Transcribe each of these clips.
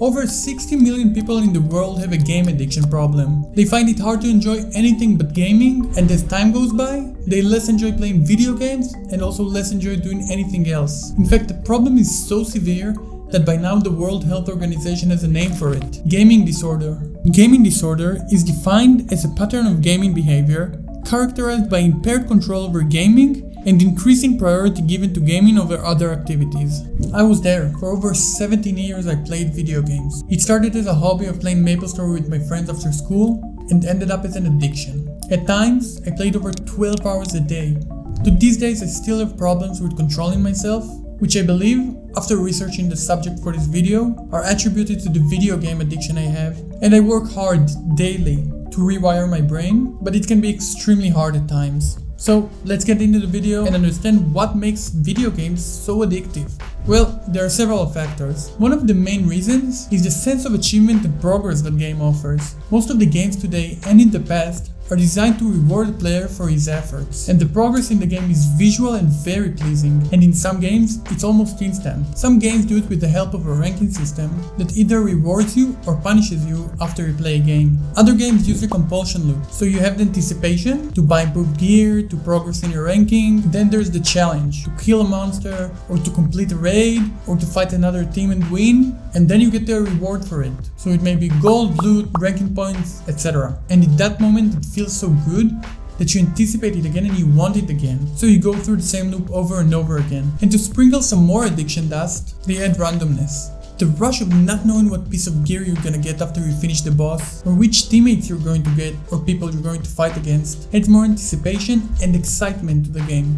Over 60 million people in the world have a game addiction problem. They find it hard to enjoy anything but gaming, and as time goes by, they less enjoy playing video games and also less enjoy doing anything else. In fact, the problem is so severe that by now the World Health Organization has a name for it: gaming disorder. Gaming disorder is defined as a pattern of gaming behavior characterized by impaired control over gaming and increasing priority given to gaming over other activities. I was there. For over 17 years I played video games. It started as a hobby of playing MapleStory with my friends after school and ended up as an addiction. At times, I played over 12 hours a day. To these days I still have problems with controlling myself, which I believe, after researching the subject for this video, are attributed to the video game addiction I have. And I work hard daily to rewire my brain, but it can be extremely hard at times. So let's get into the video and understand what makes video games so addictive. Well, there are several factors. One of the main reasons is the sense of achievement and progress that game offers. Most of the games today and in the past are designed to reward the player for his efforts, and the progress in the game is visual and very pleasing, and in some games it's almost instant. Some games do it with the help of a ranking system that either rewards you or punishes you after you play a game. Other games use a compulsion loop, so you have the anticipation to buy improved gear, to progress in your ranking, then there's the challenge, to kill a monster, or to complete a raid, or to fight another team and win, and then you get the reward for it. So it may be gold, loot, ranking points, etc. And in that moment it feels so good that you anticipate it again and you want it again. So you go through the same loop over and over again. And to sprinkle some more addiction dust, they add randomness. The rush of not knowing what piece of gear you're gonna get after you finish the boss, or which teammates you're going to get, or people you're going to fight against, adds more anticipation and excitement to the game.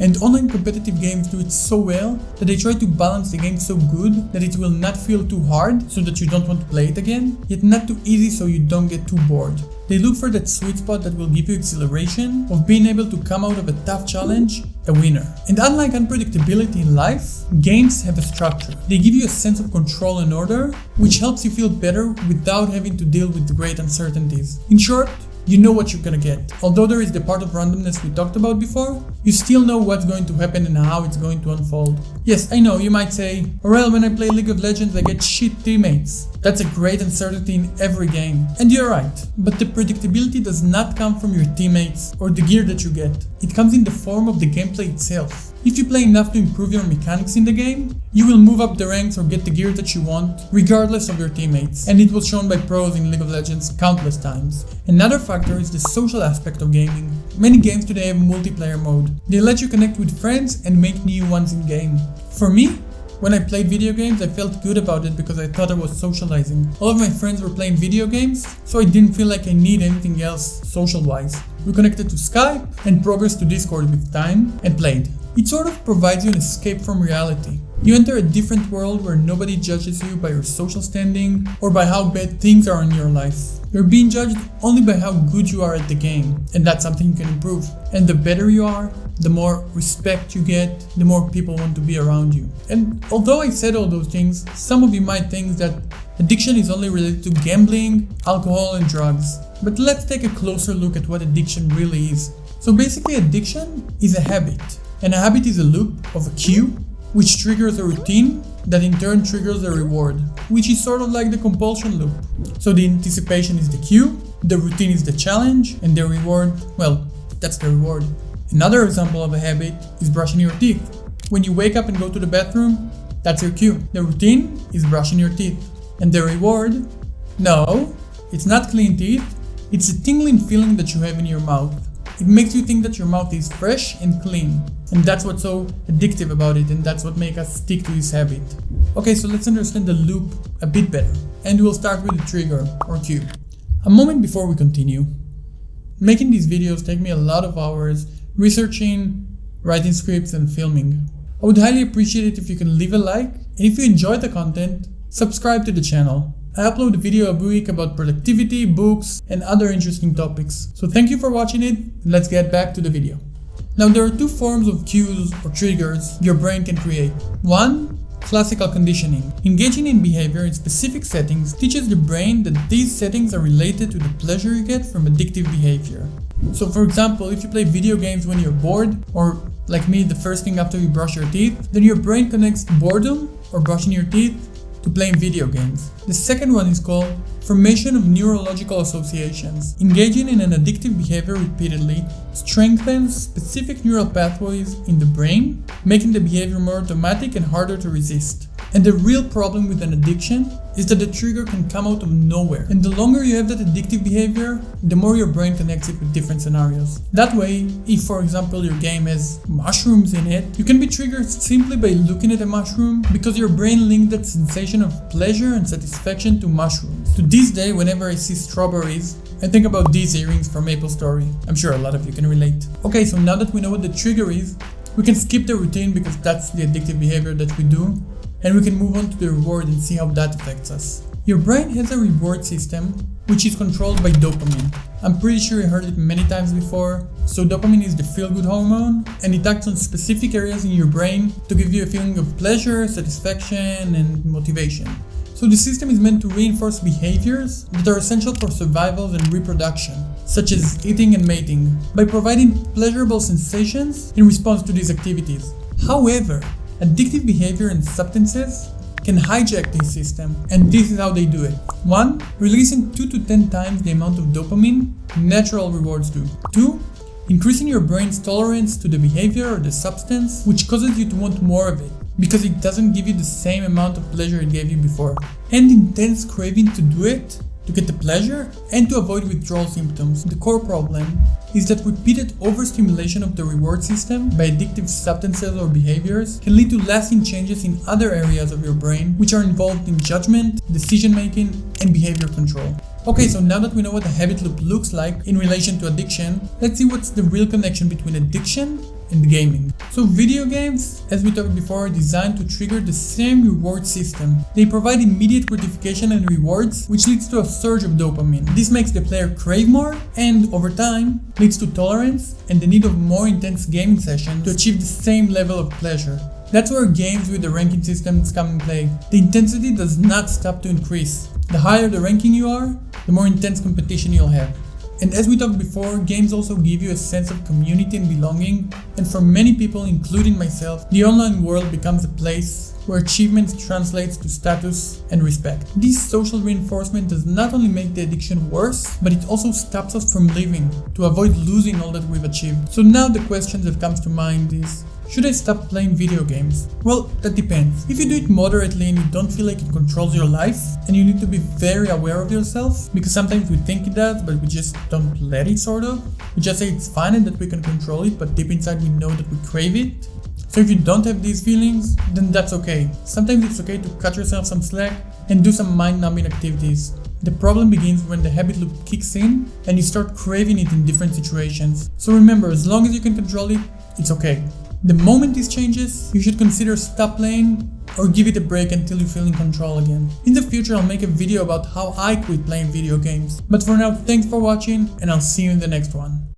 And online competitive games do it so well that they try to balance the game so good that it will not feel too hard so that you don't want to play it again, yet not too easy so you don't get too bored. They look for that sweet spot that will give you exhilaration of being able to come out of a tough challenge a winner. And unlike unpredictability in life, games have a structure. They give you a sense of control and order, which helps you feel better without having to deal with the great uncertainties. In short, you know what you're gonna get. Although there is the part of randomness we talked about before, you still know what's going to happen and how it's going to unfold. Yes, I know, you might say, Aurel, when I play League of Legends I get shit teammates. That's a great uncertainty in every game. And you're right, but the predictability does not come from your teammates or the gear that you get. It comes in the form of the gameplay itself. If you play enough to improve your mechanics in the game, you will move up the ranks or get the gear that you want, regardless of your teammates. And it was shown by pros in League of Legends countless times. Another factor is the social aspect of gaming. Many games today have multiplayer mode. They let you connect with friends and make new ones in game. For me, when I played video games, I felt good about it because I thought I was socializing. All of my friends were playing video games, so I didn't feel like I need anything else social-wise. We connected to Skype and progressed to Discord with time and played. It sort of provides you an escape from reality. You enter a different world where nobody judges you by your social standing or by how bad things are in your life. You're being judged only by how good you are at the game, and that's something you can improve. And the better you are, the more respect you get, the more people want to be around you. And although I said all those things, some of you might think that addiction is only related to gambling, alcohol and drugs. But let's take a closer look at what addiction really is. So basically addiction is a habit. And a habit is a loop of a cue, which triggers a routine that in turn triggers a reward, which is sort of like the compulsion loop. So the anticipation is the cue, the routine is the challenge, and the reward, well, that's the reward. Another example of a habit is brushing your teeth. When you wake up and go to the bathroom, that's your cue. The routine is brushing your teeth. And the reward? No, it's not clean teeth, it's a tingling feeling that you have in your mouth. It makes you think that your mouth is fresh and clean. And that's what's so addictive about it, and that's what makes us stick to this habit. Okay, so let's understand the loop a bit better. And we'll start with the trigger, or cue. A moment before we continue. Making these videos take me a lot of hours, researching, writing scripts, and filming. I would highly appreciate it if you can leave a like, and if you enjoyed the content, subscribe to the channel. I upload a video a week about productivity, books, and other interesting topics. So thank you for watching it, and let's get back to the video. Now there are two forms of cues or triggers your brain can create. One, classical conditioning. Engaging in behavior in specific settings teaches the brain that these settings are related to the pleasure you get from addictive behavior. So for example, if you play video games when you're bored, or like me, the first thing after you brush your teeth, then your brain connects boredom or brushing your teeth to playing video games. The second one is called formation of neurological associations. Engaging in an addictive behavior repeatedly strengthens specific neural pathways in the brain, making the behavior more automatic and harder to resist. And the real problem with an addiction is that the trigger can come out of nowhere. And the longer you have that addictive behavior, the more your brain connects it with different scenarios. That way, if for example your game has mushrooms in it, you can be triggered simply by looking at a mushroom because your brain linked that sensation of pleasure and satisfaction to mushrooms. To this day, whenever I see strawberries, I think about these earrings from Maple Story. I'm sure a lot of you can relate. Okay, so now that we know what the trigger is, we can skip the routine because that's the addictive behavior that we do, and we can move on to the reward and see how that affects us. Your brain has a reward system which is controlled by dopamine. I'm pretty sure you heard it many times before. So dopamine is the feel-good hormone, and it acts on specific areas in your brain to give you a feeling of pleasure, satisfaction, and motivation. So the system is meant to reinforce behaviors that are essential for survival and reproduction, such as eating and mating, by providing pleasurable sensations in response to these activities. However, addictive behavior and substances can hijack this system, and this is how they do it. 1. Releasing 2 to 10 times the amount of dopamine natural rewards do. 2. Increasing your brain's tolerance to the behavior or the substance, which causes you to want more of it, because it doesn't give you the same amount of pleasure it gave you before. And intense craving to do it, to get the pleasure, and to avoid withdrawal symptoms. The core problem is that repeated overstimulation of the reward system by addictive substances or behaviors can lead to lasting changes in other areas of your brain which are involved in judgment, decision making, and behavior control. Okay, so now that we know what a habit loop looks like in relation to addiction, let's see what's the real connection between addiction and gaming. So video games, as we talked before, are designed to trigger the same reward system. They provide immediate gratification and rewards, which leads to a surge of dopamine. This makes the player crave more, and over time leads to tolerance and the need of more intense gaming sessions to achieve the same level of pleasure. That's where games with the ranking systems come in play. The intensity does not stop to increase. The higher the ranking you are, the more intense competition you'll have. And as we talked before, games also give you a sense of community and belonging, and for many people, including myself, the online world becomes a place where achievements translates to status and respect. This social reinforcement does not only make the addiction worse, but it also stops us from living to avoid losing all that we've achieved. So now the question that comes to mind is, should I stop playing video games? Well, that depends. If you do it moderately and you don't feel like it controls your life, and you need to be very aware of yourself, because sometimes we think it does, but we just don't let it sort of. We just say it's fine and that we can control it, but deep inside we know that we crave it. So if you don't have these feelings, then that's okay. Sometimes it's okay to cut yourself some slack and do some mind-numbing activities. The problem begins when the habit loop kicks in and you start craving it in different situations. So remember, as long as you can control it, it's okay. The moment this changes, you should consider stop playing or give it a break until you feel in control again. In the future, I'll make a video about how I quit playing video games. But for now, thanks for watching, and I'll see you in the next one.